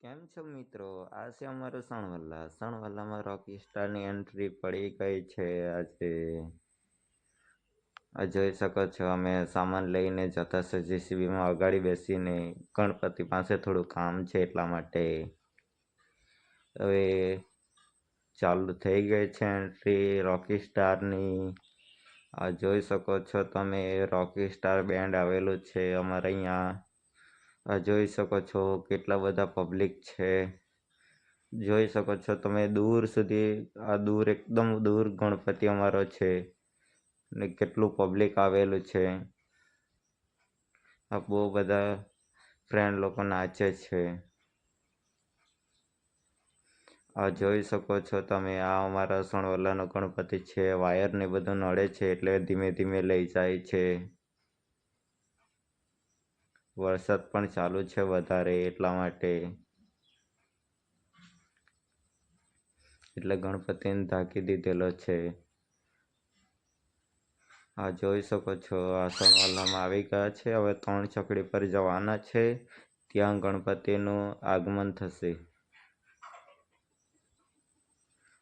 કેમ છો મિત્રો? આ છે અમારું સણવલ્લામાં રોકી સ્ટારની એન્ટ્રી પડી ગઈ છે આજે. આ જોઈ શકો છો અમે સામાન લઈને જતા છે જેસીબીમાં અગાડી બેસીને. ગણપતિ પાસે થોડું કામ છે એટલા માટે. હવે ચાલુ થઈ ગઈ છે એન્ટ્રી રોકી સ્ટારની. આ જોઈ શકો છો તમે રોકી સ્ટાર બેન્ડ આવેલું છે અમારે અહીંયા. આ જોઈ શકો છો કેટલા બધા પબ્લિક છે. જોઈ શકો છો તમે દૂર સુધી આ દૂર એકદમ દૂર ગણપતિ અમારો છે. ને કેટલું પબ્લિક આવેલું છે. આ બહુ બધા ફ્રેન્ડ લોકો નાચે છે. આ જોઈ શકો છો તમે આ અમારા સણવલ્લાનો ગણપતિ છે. વાયર ને બધું નડે છે એટલે ધીમે ધીમે લઈ જાય છે. વરસાદ પણ ચાલુ છે વધારે એટલા માટે. એટલે ગણપતિને ઢાંકી દીધેલો છે. આ જોઈ શકો છો આ સણવલ્લામાં આવી ગયા છે. હવે 3 છકડી પર જવાના છે. ત્યાં ગણપતિનું આગમન થશે.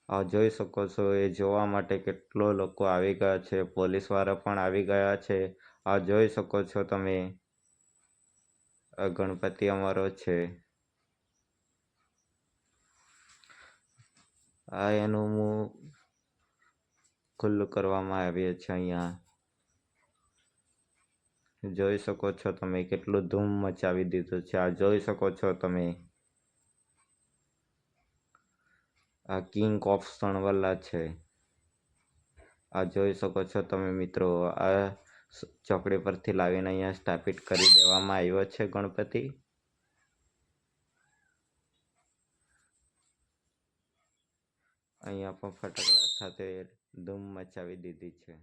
આ જોઈ શકો છો એ જોવા માટે કેટલો લોકો આવી ગયા છે. પોલીસ વાળા પણ આવી ગયા છે. આ જોઈ શકો છો તમે આ ગણપતિ અમારો છે. આ એનું મું ખુલ્લું કરવામાં આવ્યું છે અહીંયા. જોઈ શકો છો તમે કેટલું ધૂમ મચાવી દીધું છે. આ જોઈ શકો છો તમે આ કિંગ ઓફ સણવલ્લા છે. આ જોઈ શકો છો તમે મિત્રો આ ચોકડી પરથી લાવીને અહીંયા સ્થાપિત કરી દેવામાં આવ્યો છે ગણપતિ. અહીંયા પણ ફટાકડા સાથે ધૂમ મચાવી દીધી છે.